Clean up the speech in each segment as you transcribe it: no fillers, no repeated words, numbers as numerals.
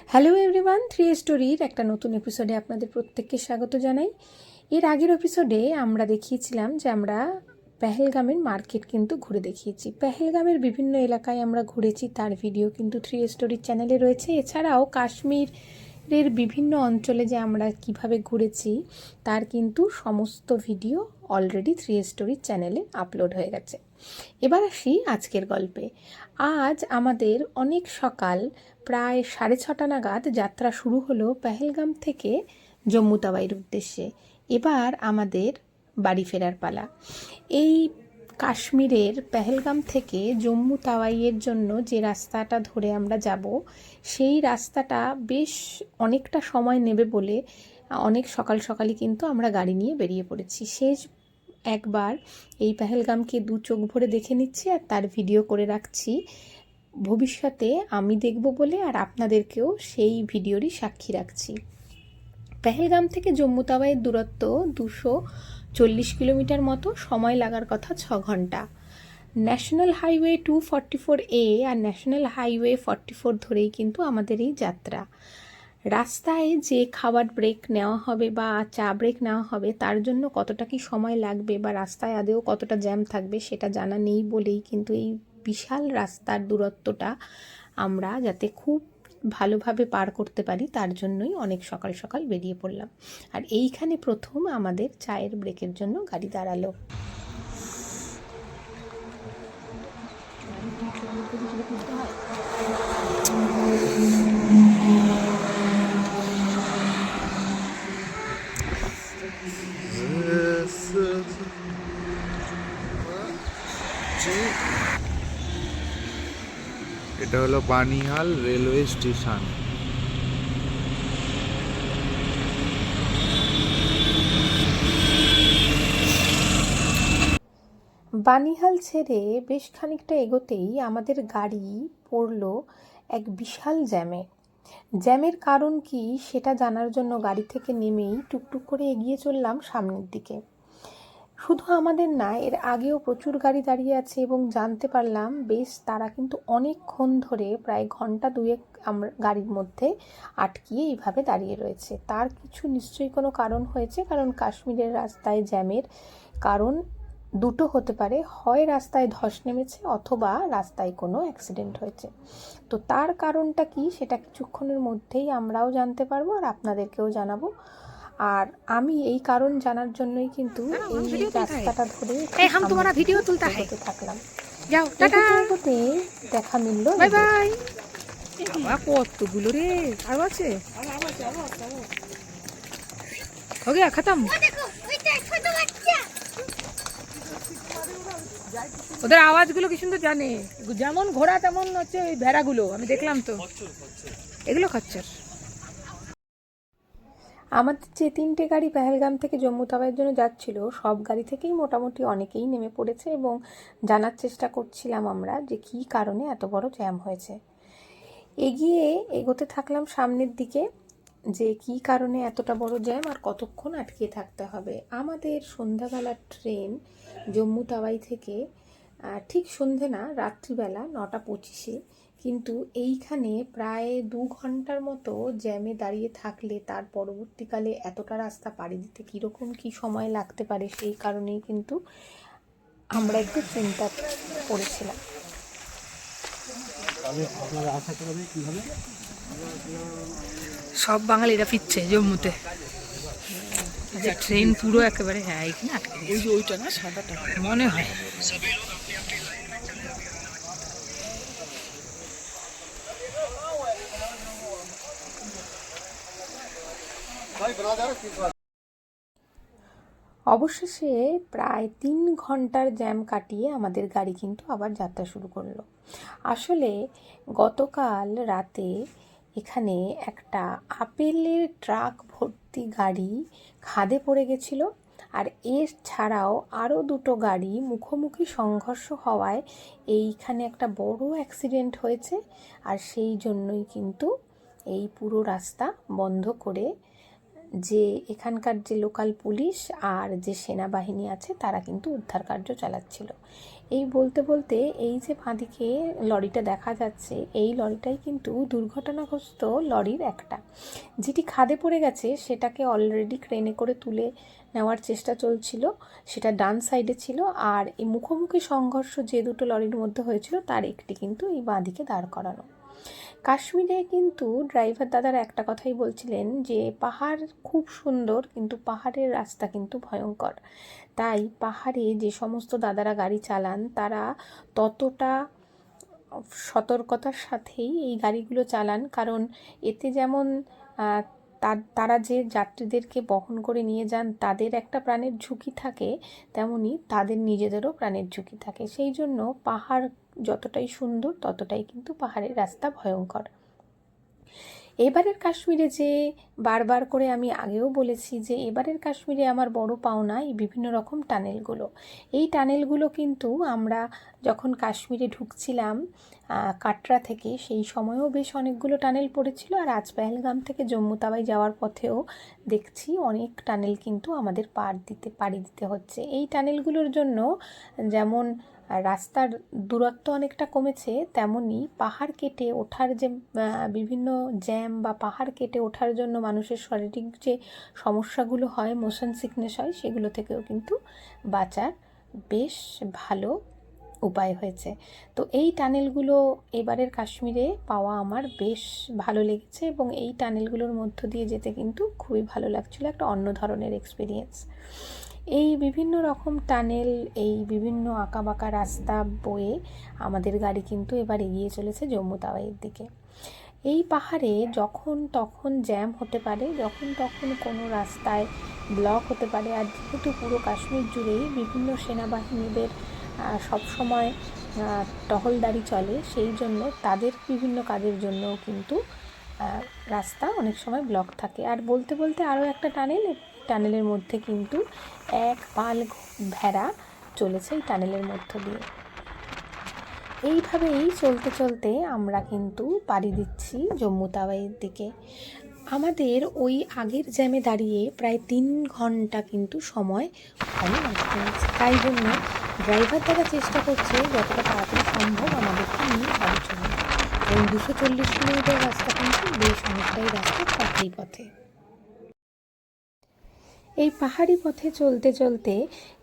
Hello everyone, three স্টোরির একটা নতুন এপিসোডে আপনাদের প্রত্যেককে স্বাগত জানাই। এর আগের এপিসোডে আমরা দেখিয়েছিলাম যে আমরা পেহেলগামের মার্কেট কিন্তু ঘুরে দেখিয়েছি। পেহেলগামের বিভিন্ন এলাকায় আমরা ঘুরেছি, তার ভিডিও কিন্তু থ্রি স্টোরির চ্যানেলে রয়েছে। এছাড়াও কাশ্মীরের বিভিন্ন অঞ্চলে যে আমরা কিভাবে ঘুরেছি তার কিন্তু সমস্ত ভিডিও অলরেডি থ্রি স্টোরির চ্যানেলে আপলোড হয়ে গেছে। এবার আসি আজকের গল্পে। আজ আমাদের অনেক সকাল, প্রায় 6:30 নাগাদ যাত্রা শুরু হলো পেহেলগাম থেকে জম্মু তাওয়াইয়ের উদ্দেশ্যে। এবার আমাদের বাড়ি ফেরার পালা। এই কাশ্মীরের পেহেলগাম থেকে জম্মু তাওয়াইয়ের জন্য যে রাস্তাটা ধরে আমরা যাব, সেই রাস্তাটা বেশ অনেকটা সময় নেবে বলে অনেক সকাল সকালই কিন্তু আমরা গাড়ি নিয়ে বেরিয়ে পড়েছি। শেষ একবার এই পেহেলগামকে দু চোখ ভরে দেখে নিচ্ছি আর তার ভিডিও করে রাখছি। ভবিষ্যতে আমি দেখব বলে আর আপনাদেরকেও সেই ভিডিওরই সাক্ষী রাখছি। পেহেলগাম থেকে জম্মু তাওয়াইয়ের দূরত্ব 240 কিলোমিটার মতো, সময় লাগার কথা 6 ঘন্টা। ন্যাশনাল হাইওয়ে 244A আর ন্যাশনাল হাইওয়ে 44 ধরেই কিন্তু আমাদের এই যাত্রা। রাস্তায় যে খাবার ব্রেক নেওয়া হবে বা চা ব্রেক নেওয়া হবে তার জন্য কতটা কি সময় লাগবে বা রাস্তায় আদেও কতটা জ্যাম থাকবে সেটা জানা নেই বলেই কিন্তু এই বিশাল রাস্তার দূরত্বটা আমরা যাতে খুব ভালোভাবে পার করতে পারি তার জন্যই অনেক সকাল সকাল বেরিয়ে পড়লাম। আর এইখানে প্রথম আমাদের চায়ের ব্রেকের জন্য গাড়ি দাঁড়ালো। এটা হলো বানিহাল রেলওয়ে স্টেশন। বানিহাল ছেড়ে বেশ খানিকটা এগোতেই আমাদের গাড়ি পড়ল এক বিশাল জ্যামে। জ্যামের কারণ কি সেটা জানার জন্য গাড়ি থেকে নেমেই টুকটুক করে এগিয়ে চললাম সামনের দিকে। শুধু আমাদের না, এর আগেও প্রচুর গাড়ি দাঁড়িয়ে আছে এবং জানতে পারলাম বেশ তারা কিন্তু অনেকক্ষণ ধরে, প্রায় ঘন্টা দুয়েক আমরা গাড়ির মধ্যে আটকিয়ে এইভাবে দাঁড়িয়ে রয়েছে। তার কিছু নিশ্চয়ই কোনো কারণ হয়েছে, কারণ কাশ্মীরের রাস্তায় জ্যামের কারণ দুটো হতে পারে, হয় রাস্তায় ধস নেমেছে অথবা রাস্তায় কোনো অ্যাক্সিডেন্ট হয়েছে। তো তার কারণটা কি সেটা কিছুক্ষণের মধ্যেই আমরাও জানতে পারবো আর আপনাদেরকেও জানাবো। আর আমি এই কারণ জানার জন্যই কিন্তু এই রাস্তাটা ধরে ভিডিও তুলতে থাকলাম। এগোতে দেখা মিলল। Bye bye. কতগুলো রে, আরো আছে। हो गया खत्म। ওদের আওয়াজগুলো কি সুন্দর জানে, যেমন ঘোড়া তেমন হচ্ছে ওই ভেড়াগুলো, আমি দেখলাম তো। এগুলো খচ্চর। আমাদের যে 3টে গাড়ি পেহেলগাম থেকে জম্মু তাওয়াইয়ের জন্য যাচ্ছিল, সব গাড়ি থেকেই মোটামুটি অনেকেই নেমে পড়েছে এবং জানার চেষ্টা করছিলাম আমরা যে কী কারণে এত বড় জ্যাম হয়েছে। এগোতে থাকলাম সামনের দিকে যে কী কারণে এতটা বড় জ্যাম আর কতক্ষণ আটকে থাকতে হবে। আমাদের সন্ধ্যাবেলার ট্রেন জম্মু তাওয়াই থেকে, ঠিক সন্ধে না, রাত্রিবেলা 9:25-এ। কিন্তু এইখানে প্রায় 2 ঘন্টার মতো জ্যামে দাঁড়িয়ে থাকলে তার পরবর্তীকালে এতটা রাস্তা পাড়ি দিতে কীরকম কী সময় লাগতে পারে সেই কারণেই কিন্তু আমরা একটু চিন্তা পড়েছিলাম। সব বাঙালিরা ফিরছে জম্মুতে, ট্রেন পুরো একেবারে, হ্যাঁ এখানে আটকে গেছে। ওইটা না, সাদাটা মনে হয়। অবশেষে প্রায় 3 ঘন্টার জ্যাম কাটিয়ে আমাদের গাড়ি কিন্তু আবার যাত্রা শুরু করলো। আসলে গতকাল রাতে এখানে একটা আপেলের ট্রাক ভর্তি গাড়ি খাদে পড়ে গেছিলো, আর এর ছাড়াও আরও 2টো গাড়ি মুখোমুখি সংঘর্ষ হওয়ায় এইখানে একটা বড় অ্যাক্সিডেন্ট হয়েছে। আর সেই জন্যই কিন্তু এই পুরো রাস্তা বন্ধ করে যে এখানকার যে লোকাল পুলিশ আর যে সেনাবাহিনী আছে তারা কিন্তু উদ্ধার কার্য চালাচ্ছিল। এই বলতে বলতে এই যে বাঁদিকে লরিটা দেখা যাচ্ছে, এই লরিটাই কিন্তু দুর্ঘটনাগ্রস্ত লরির একটা, যেটি খাদে পড়ে গেছে সেটাকে অলরেডি ক্রেনে করে তুলে নেওয়ার চেষ্টা চলছিল। সেটা ডান সাইডে ছিল, আর এই মুখোমুখি সংঘর্ষ যে দুটো লরির মধ্যে হয়েছিল তার একটি কিন্তু এই বাঁদিকে দাঁড় করানো। কাশ্মীরে কিন্তু ড্রাইভার দাদারা একটা কথাই বলছিলেন যে পাহাড় খুব সুন্দর, কিন্তু পাহাড়ের রাস্তা কিন্তু ভয়ঙ্কর। তাই পাহাড়ে যে সমস্ত দাদারা গাড়ি চালান তারা ততটা সতর্কতার সাথেই এই গাড়িগুলো চালান, কারণ এতে যেমন তারা যে যাত্রীদেরকে বহন করে নিয়ে যান তাদের একটা প্রাণের ঝুঁকি থাকে, তেমনি তাদের নিজেদেরও প্রাণের ঝুঁকি থাকে। সেই জন্য পাহাড় যতটাই সুন্দর ততটাই কিন্তু পাহাড়ের রাস্তা ভয়ঙ্কর। এবারের কাশ্মীরে যে বারবার করে আমি আগেও বলেছি যে এবারের কাশ্মীরে আমার বড় পাওনা এই বিভিন্ন রকম টানেলগুলো। এই টানেলগুলো কিন্তু আমরা যখন কাশ্মীরে ঢুকছিলাম কাটরা থেকে, সেই সময়ও বেশ অনেকগুলো টানেল পড়েছিল, আর আজ পেহেলগাম থেকে জম্মু তাওয়াই যাওয়ার পথেও দেখছি অনেক টানেল কিন্তু আমাদের পাড়ি দিতে হচ্ছে। এই টানেলগুলোর জন্য যেমন রাস্তার দূরত্ব অনেকটা কমেছে, তেমনি পাহাড় কেটে ওঠার যে বিভিন্ন জ্যাম বা পাহাড় কেটে ওঠার জন্য মানুষের শারীরিক যে সমস্যাগুলো হয়, মোশন সিকনেস হয়, সেগুলো থেকেও কিন্তু বাঁচার বেশ ভালো উপায় হয়েছে। তো এই টানেলগুলো এবারের কাশ্মীরে পাওয়া আমার বেশ ভালো লেগেছে, এবং এই টানেলগুলোর মধ্য দিয়ে যেতে কিন্তু খুবই ভালো লাগছিল, একটা অন্য ধরনের এক্সপিরিয়েন্স। এই বিভিন্ন রকম টানেল, এই বিভিন্ন আঁকাবাঁকা রাস্তা বয়ে আমাদের গাড়ি কিন্তু এবার এগিয়ে চলেছে জম্মু তাওয়াইয়ের দিকে। এই পাহাড়ে যখন তখন জ্যাম হতে পারে, যখন তখন কোনো রাস্তায় ব্লক হতে পারে, আর যেহেতু পুরো কাশ্মীর জুড়েই বিভিন্ন সেনাবাহিনীদের সবসময় টহলদারি চলে, সেই জন্য তাদের বিভিন্ন কাজের জন্যও কিন্তু রাস্তা অনেক সময় ব্লক থাকে। আর বলতে বলতে আরও একটা টানেলের মধ্যে কিন্তু এক পাল ভেড়া চলেছে এই টানেলের মধ্য দিয়ে। এইভাবেই চলতে চলতে আমরা কিন্তু পাড়ি দিচ্ছি জম্মু তাওয়াইয়ের দিকে। আমাদের ওই আগের জ্যামে দাঁড়িয়ে প্রায় 3 ঘন্টা কিন্তু সময় ওখানে নষ্ট হয়েছে। তাই জন্য ড্রাইভার দ্বারা চেষ্টা করছে যতটা তাড়াতাড়ি সম্ভব আমাদেরকে নিয়ে বাড়ি চলে। ওই 240 কিলোমিটার রাস্তা কিন্তু বেশ অনেকটাই রাস্তা পাহাড়ি পথে। এই পাহাড়ি পথে চলতে চলতে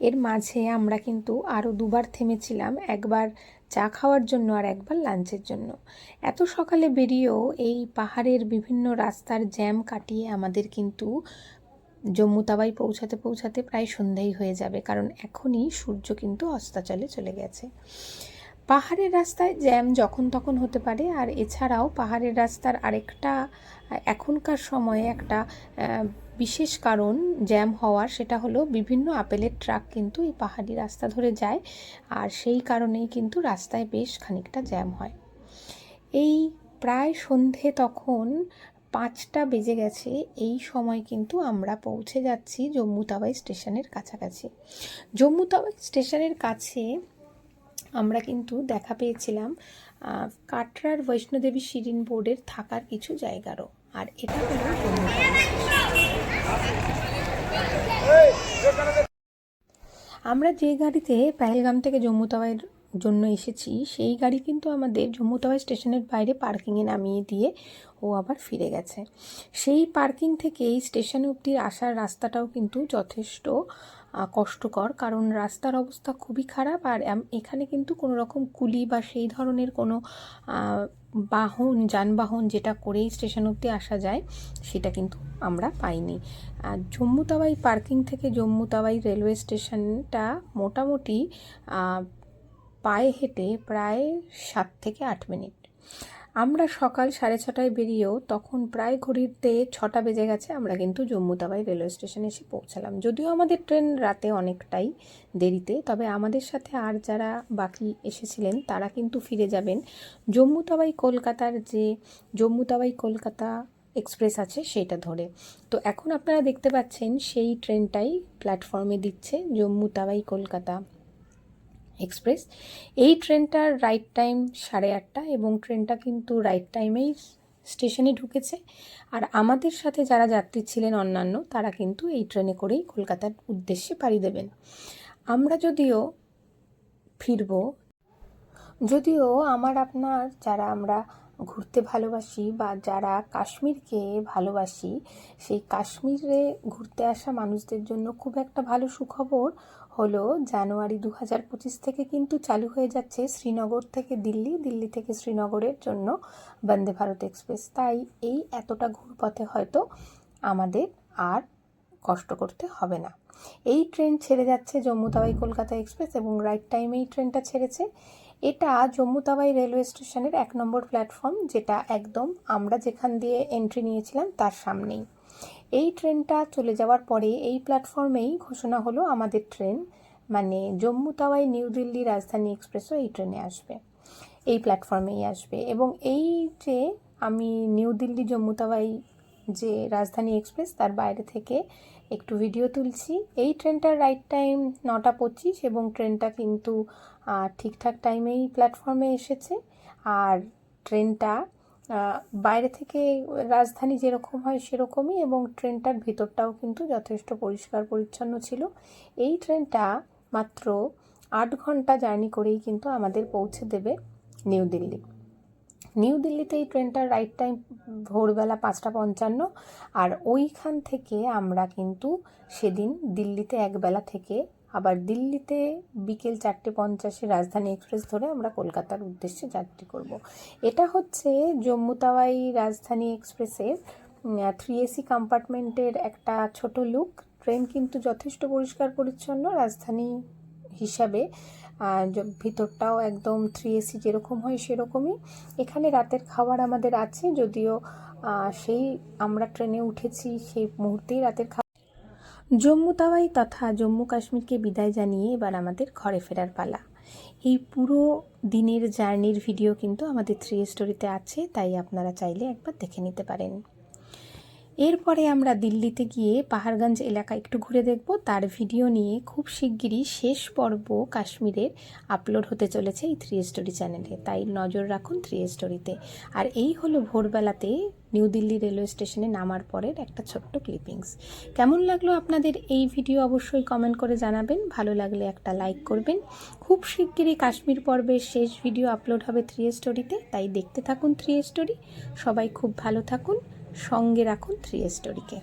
এর মাঝে আমরা কিন্তু আরও দুবার থেমেছিলাম, একবার চা খাওয়ার জন্য আর একবার লাঞ্চের জন্য। এত সকালে বেরিয়েও এই পাহাড়ের বিভিন্ন রাস্তার জ্যাম কাটিয়ে আমাদের কিন্তু জম্মু তাওয়াই পৌঁছাতে পৌঁছাতে প্রায় সন্ধ্যাই হয়ে যাবে, কারণ এখনই সূর্য কিন্তু অস্তাচলে চলে গেছে। পাহাড়ের রাস্তায় জ্যাম যখন তখন হতে পারে, আর এছাড়াও পাহাড়ের রাস্তার আরেকটা এখনকার সময়ে একটা বিশেষ কারণ জ্যাম হওয়ার, সেটা হলো বিভিন্ন আপেলের ট্রাক কিন্তু এই পাহাড়ি রাস্তা ধরে যায়, আর সেই কারণেই কিন্তু রাস্তায় বেশ খানিকটা জ্যাম হয়। এই প্রায় সন্ধে তখন 5টা বেজে গেছে, এই সময় কিন্তু আমরা পৌঁছে যাচ্ছি জম্মু তাওয়াই স্টেশনের কাছাকাছি। জম্মু তাওয়াই স্টেশনের কাছে আমরা কিন্তু দেখা পেয়েছিলাম কাটরার বৈষ্ণোদেবী শিরিন বোর্ডের থাকার কিছু জায়গারও, আর এটা হলো জম্মু তাওয়াই স্টেশন। আমরা যে গাড়িতে পেহেলগাম থেকে জম্মু তাওয়াইয়ের জন্য এসেছি সেই গাড়ি কিন্তু আমাদের জম্মু তাওয়াই স্টেশনের বাইরে পার্কিংয়ে নামিয়ে দিয়ে ও আবার ফিরে গেছে। সেই পার্কিং থেকে এই স্টেশন অবধি আসার রাস্তাটাও কিন্তু যথেষ্ট কষ্টকর, কারণ রাস্তার অবস্থা খুবই খারাপ, আর এখানে কিন্তু কোনো রকম কুলি বা সেই ধরনের কোনো যানবাহন যেটা করেই স্টেশন অবধি আসা যায় সেটা কিন্তু আমরা পাইনি। জম্মু তাওয়াই পার্কিং থেকে জম্মু তাওয়াই রেলওয়ে স্টেশনটা মোটামুটি পায়ে হেঁটে প্রায় 7 থেকে 8 মিনিট। আমরা সকাল 6:30টায় বেরিয়েও তখন প্রায় ঘড়িতে 6টা বেজে গেছে, আমরা কিন্তু জম্মু তাওয়াই রেলওয়ে স্টেশনে এসে পৌঁছালাম। যদিও আমাদের ট্রেন রাতে অনেকটাই দেরিতে, তবে আমাদের সাথে আর যারা বাকি এসেছিলেন তারা কিন্তু ফিরে যাবেন জম্মু তাওয়াই কলকাতার যে জম্মু তাওয়াই কলকাতা এক্সপ্রেস আছে সেটা ধরে। তো এখন আপনারা দেখতে পাচ্ছেন সেই ট্রেনটাই প্ল্যাটফর্মে দিচ্ছে জম্মু তাওয়াই কলকাতা এক্সপ্রেস। এই ট্রেনটার রাইট টাইম 8:30, এবং ট্রেনটা কিন্তু রাইট টাইমেই স্টেশনে ঢুকেছে। আর আমাদের সাথে যারা যাত্রী ছিলেন অন্যান্য, তারা কিন্তু এই ট্রেনে করেই কলকাতার উদ্দেশ্যে পাড়ি দেবেন। আমরা যদিও আপনার যারা আমরা ঘুরতে ভালোবাসি বা যারা কাশ্মীরকে ভালোবাসি, সেই কাশ্মীরে ঘুরতে আসা মানুষদের জন্য খুব একটা ভালো সুখবর হলো জানুয়ারি 2025 থেকে কিন্তু চালু হয়ে যাচ্ছে শ্রীনগর থেকে দিল্লি, দিল্লি থেকে শ্রীনগরের জন্য বন্দে ভারত এক্সপ্রেস। তাই এই এতটা ঘুরপথে হয়তো আমাদের আর কষ্ট করতে হবে না। এই ট্রেন ছেড়ে যাচ্ছে জম্মু তাওয়াই কলকাতা এক্সপ্রেস এবং রাইট টাইমে এই ট্রেনটা ছেড়েছে। এটা জম্মু তাওয়াই রেলওয়ে স্টেশনের 1 নম্বর প্ল্যাটফর্ম, যেটা একদম আমরা যেখান দিয়ে এন্ট্রি নিয়েছিলাম তার সামনেই। এই ট্রেনটা চলে যাওয়ার পরে এই প্ল্যাটফর্মেই ঘোষণা হলো আমাদের ট্রেন, মানে জম্মু তাওয়াই নিউ দিল্লি রাজধানী এক্সপ্রেসও এই ট্রেনে আসবে, এই প্ল্যাটফর্মেই আসবে। এবং এই যে আমি নিউ দিল্লি জম্মু তাওয়াই যে রাজধানী এক্সপ্রেস তার বাইরে থেকে একটু ভিডিও তুলছি। এই ট্রেনটার রাইট টাইম 9টা 25 এবং ট্রেনটা কিন্তু ঠিকঠাক টাইমেই প্ল্যাটফর্মে এসেছে। আর ট্রেনটা বাইরে থেকে রাজধানী যেরকম হয় সেরকমই, এবং ট্রেনটার ভিতরটাও কিন্তু যথেষ্ট পরিষ্কার পরিচ্ছন্ন ছিল। এই ট্রেনটা মাত্র 8 ঘন্টা জার্নি করেই কিন্তু আমাদের পৌঁছে দেবে নিউ দিল্লি। নিউ দিল্লিতে এই ট্রেনটার রাইট টাইম ভোরবেলা 5টা 55, আর ওইখান থেকে আমরা কিন্তু সেদিন দিল্লিতে একবেলা থেকে আবার দিল্লিতে বিকেল 4:50 রাজধানী এক্সপ্রেস ধরে আমরা কলকাতার উদ্দেশ্যে যাত্রা করব। এটা হচ্ছে জম্মু তাওয়াই রাজধানী এক্সপ্রেসের 3AC কম্পার্টমেন্টের একটা ছোট লুক। ট্রেন কিন্তু যথেষ্ট পরিষ্কার পরিচ্ছন্ন রাজধানী হিসাবে, ভিতরটাও একদম 3AC যেরকম হয় সেরকমই। এখানে রাতের খাবার আমাদের আছে, যদিও সেই আমরা ট্রেনে উঠেছি সেই মুহূর্তেই রাতের খাবার। জম্মু তাওয়াই তথা জম্মু কাশ্মীরকে বিদায় জানিয়ে এবার আমাদের ঘরে ফেরার পালা। এই পুরো দিনের জার্নির ভিডিও কিন্তু আমাদের 3A স্টোরিতে আছে, তাই আপনারা চাইলে একবার দেখে নিতে পারেন। এরপরে আমরা দিল্লিতে গিয়ে পাহাড়গঞ্জ এলাকা একটু ঘুরে দেখব। তার ভিডিও নিয়ে খুব শিগগিরই শেষ পর্ব কাশ্মীরের আপলোড হতে চলেছে এই 3A স্টোরি চ্যানেলে, তাই নজর রাখুন 3A স্টোরিতে। আর এই হলো ভোরবেলাতে নিউ দিল্লি রেলওয়ে স্টেশনে নামার পরের একটা ছোট্ট ক্লিপিংস। কেমন লাগলো আপনাদের এই ভিডিও অবশ্যই কমেন্ট করে জানাবেন। ভালো লাগলে একটা লাইক করবেন। খুব শিগগিরই কাশ্মীর পর্বের শেষ ভিডিও আপলোড হবে 3A স্টোরিতে, তাই দেখতে থাকুন 3A স্টোরি। সবাই খুব ভালো থাকুন, সঙ্গে রাখুন 3A স্টোরিকে।